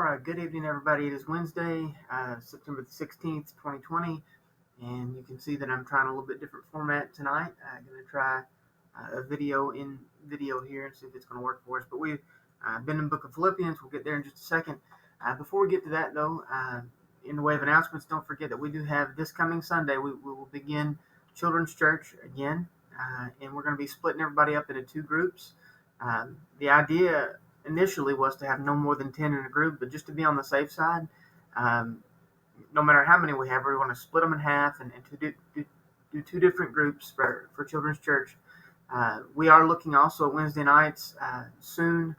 All right, good evening, everybody. It is Wednesday, September the 16th, 2020, and you can see that I'm trying a little bit different format tonight. I'm going to try a video in video here and see if it's going to work for us. But we've been in the book of Philippians. We'll get there in just a second. Before we get to that, though, in the way of announcements, don't forget that we do have this coming Sunday, we will begin Children's Church again, and we're going to be splitting everybody up into two groups. The idea initially was to have no more than 10 in a group, but just to be on the safe side, no matter how many we have, we want to split them in half and to do two different groups for Children's Church. We are looking also at Wednesday nights soon,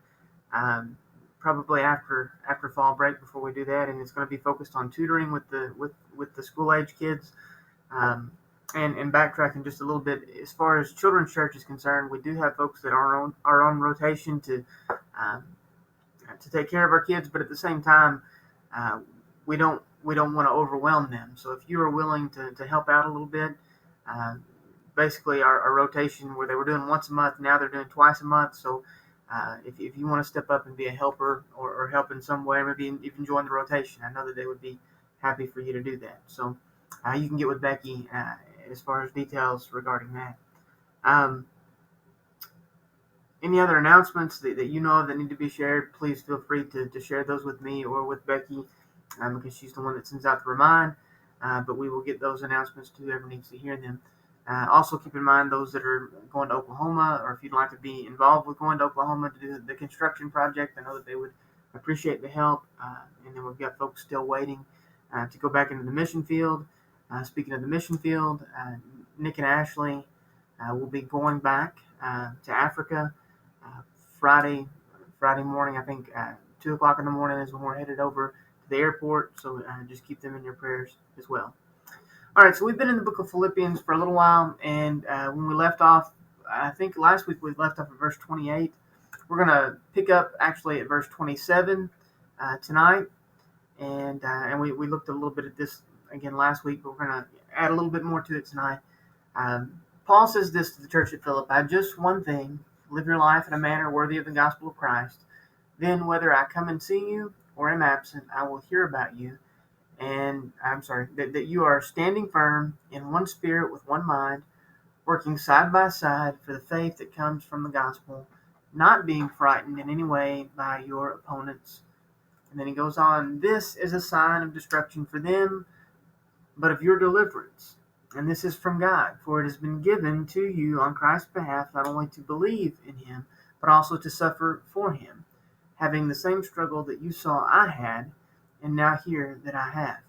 probably after fall break before we do that, and it's going to be focused on tutoring with the school age kids. And backtracking just a little bit, as far as Children's Church is concerned, we do have folks that are on rotation to take care of our kids, but at the same time, we don't want to overwhelm them. So if you are willing to help out a little bit, basically our rotation where they were doing once a month, now they're doing twice a month. So if you want to step up and be a helper or help in some way, maybe even join the rotation, I know that they would be happy for you to do that. So you can get with Becky as far as details regarding that. Any other announcements that you know of that need to be shared, please feel free to share those with me or with Becky, because she's the one that sends out the remind. But we will get those announcements to whoever needs to hear them. Also, keep in mind those that are going to Oklahoma, or if you'd like to be involved with going to Oklahoma to do the construction project, I know that they would appreciate the help. And then we've got folks still waiting to go back into the mission field. Speaking of the mission field, Nick and Ashley will be going back to Africa Friday morning. I think 2 o'clock in the morning is when we're headed over to the airport. So just keep them in your prayers as well. All right, so we've been in the book of Philippians for a little while, and when we left off, I think last week we left off at verse 28. We're going to pick up actually at verse 27 tonight, and we looked a little bit at this again last week, but we're going to add a little bit more to it tonight. Paul says this to the church at Philippi: just one thing, live your life in a manner worthy of the gospel of Christ. Then whether I come and see you or am absent, I will hear about you. And that you are standing firm in one spirit with one mind, working side by side for the faith that comes from the gospel, not being frightened in any way by your opponents. And then he goes on, this is a sign of destruction for them, but of your deliverance. And this is from God, for it has been given to you on Christ's behalf not only to believe in him, but also to suffer for him, having the same struggle that you saw I had, and now hear that I have.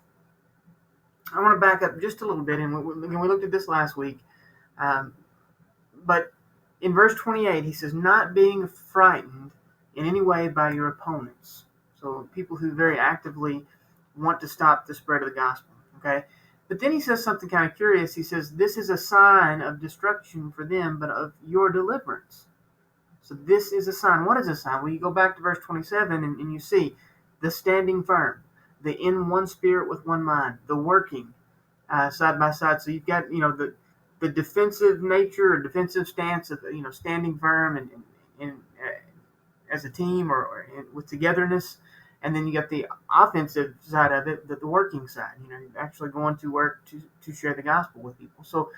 I want to back up just a little bit, and we looked at this last week. But in verse 28, he says, not being frightened in any way by your opponents. So people who very actively want to stop the spread of the gospel. Okay? But then he says something kind of curious. He says, this is a sign of destruction for them, but of your deliverance. So this is a sign. What is a sign? Well, you go back to verse 27 and you see the standing firm, the in one spirit with one mind, the working side by side. So you've got, the defensive nature or defensive stance of, standing firm and as a team or with togetherness. And then you got the offensive side of it, the working side, actually going to work to share the gospel with people. So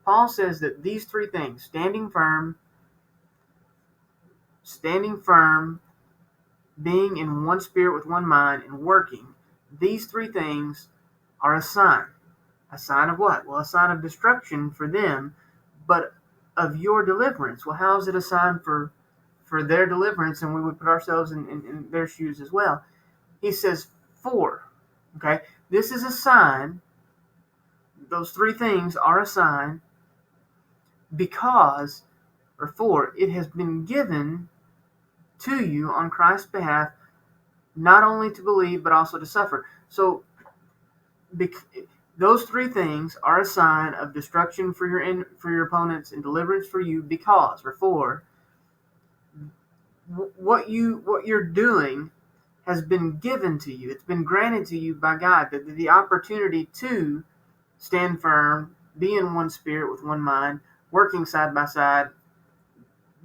Paul says that these three things, standing firm, being in one spirit with one mind, and working, these three things are a sign. A sign of what? Well, a sign of destruction for them, but of your deliverance. Well, how is it a sign for their deliverance? And we would put ourselves in their shoes as well. He says, okay? This is a sign. Those three things are a sign because, or for, it has been given to you on Christ's behalf, not only to believe, but also to suffer. So, those three things are a sign of destruction for your opponents and deliverance for you because, or for, what you're doing has been given to you. It's been granted to you by God, the opportunity to stand firm, be in one spirit with one mind, working side by side.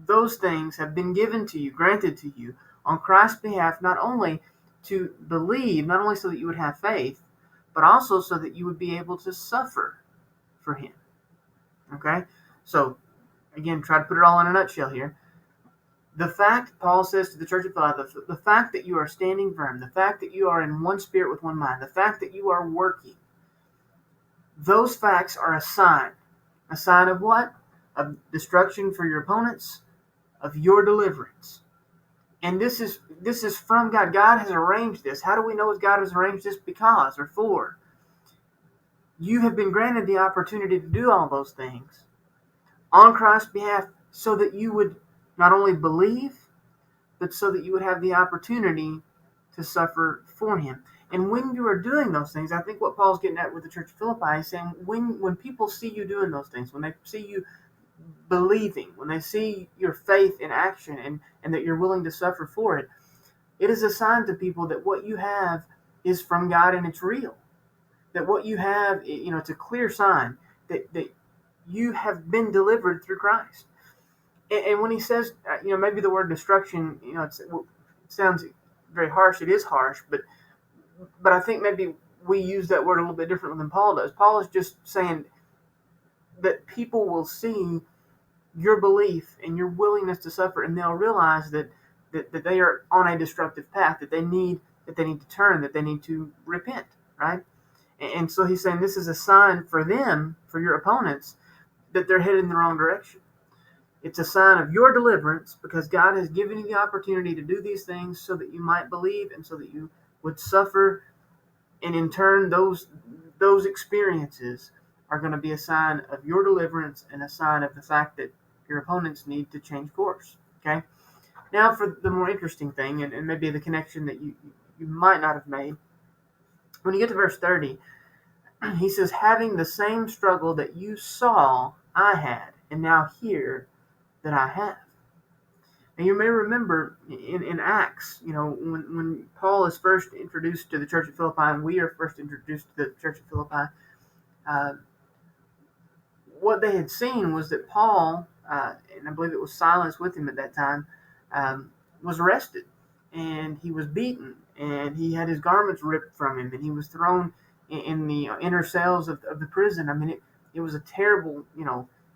Those things have been given to you, granted to you on Christ's behalf, not only to believe, not only so that you would have faith, but also so that you would be able to suffer for him. Okay? So, again, try to put it all in a nutshell here. The fact, Paul says to the church of Philippi, the fact that you are standing firm, the fact that you are in one spirit with one mind, the fact that you are working, those facts are a sign. A sign of what? Of destruction for your opponents, of your deliverance. And this is from God. God has arranged this. How do we know God has arranged this? Because, or for. You have been granted the opportunity to do all those things on Christ's behalf so that you would not only believe, but so that you would have the opportunity to suffer for him. And when you are doing those things, I think what Paul's getting at with the church of Philippi is saying, when people see you doing those things, when they see you believing, when they see your faith in action and that you're willing to suffer for it, it is a sign to people that what you have is from God and it's real. That what you have, it's a clear sign that you have been delivered through Christ. And when he says, maybe the word destruction, it sounds very harsh. It is harsh, but I think maybe we use that word a little bit differently than Paul does. Paul is just saying that people will see your belief and your willingness to suffer, and they'll realize that they are on a destructive path, that they need to turn, that they need to repent, right? And so he's saying this is a sign for them, for your opponents, that they're headed in the wrong direction. It's a sign of your deliverance because God has given you the opportunity to do these things so that you might believe and so that you would suffer. And in turn, those experiences are going to be a sign of your deliverance and a sign of the fact that your opponents need to change course. Okay? Now for the more interesting thing, and maybe the connection that you might not have made. When you get to verse 30, he says, having the same struggle that you saw I had, and now hear that I have. And you may remember in Acts, when Paul is first introduced to the church of Philippi, and we are first introduced to the church of Philippi, what they had seen was that Paul, and I believe it was Silas with him at that time, was arrested, and he was beaten, and he had his garments ripped from him, and he was thrown in the inner cells of the prison. I mean, it was a terrible,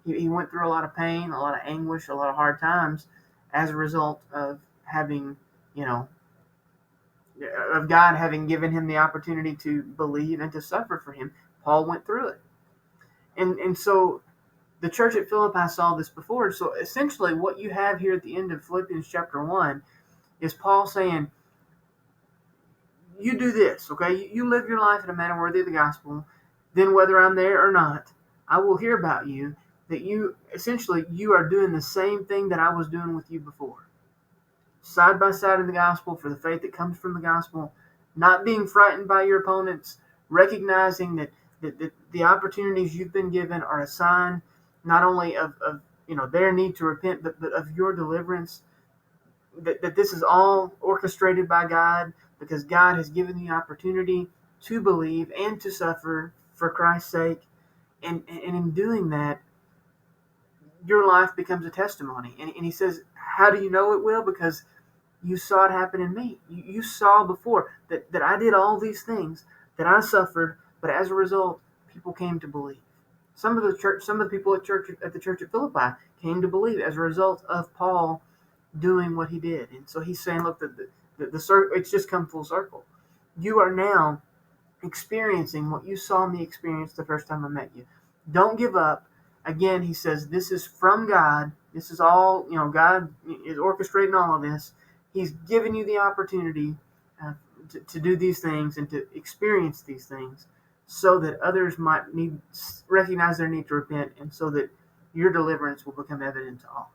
he went through a lot of pain, a lot of anguish, a lot of hard times as a result of having, of God having given him the opportunity to believe and to suffer for him. Paul went through it. And so the church at Philippi saw this before. So essentially what you have here at the end of Philippians chapter 1 is Paul saying, you do this, okay? You live your life in a manner worthy of the gospel. Then whether I'm there or not, I will hear about you, that you are doing the same thing that I was doing with you before. Side by side in the gospel for the faith that comes from the gospel, not being frightened by your opponents, recognizing that the opportunities you've been given are a sign not only of their need to repent, but of your deliverance, that this is all orchestrated by God because God has given the opportunity to believe and to suffer for Christ's sake. And in doing that, your life becomes a testimony. And he says, how do you know it will? Because you saw it happen in me. You saw before that I did all these things, that I suffered, but as a result, people came to believe. Some of the people at the church at Philippi came to believe as a result of Paul doing what he did. And so he's saying, look, it's just come full circle. You are now experiencing what you saw me experience the first time I met you. Don't give up. Again, he says, this is from God. This is all, God is orchestrating all of this. He's given you the opportunity to do these things and to experience these things so that others might recognize their need to repent, and so that your deliverance will become evident to all.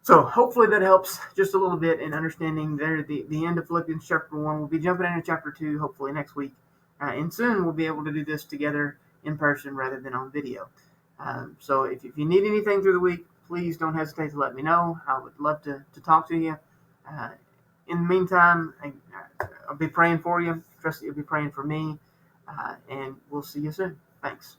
So hopefully that helps just a little bit in understanding there the end of Philippians chapter 1. We'll be jumping into chapter 2 hopefully next week. And soon we'll be able to do this together in person rather than on video. So if you need anything through the week, please don't hesitate to let me know. I would love to talk to you. In the meantime, I'll be praying for you. Trust that you'll be praying for me. And we'll see you soon. Thanks.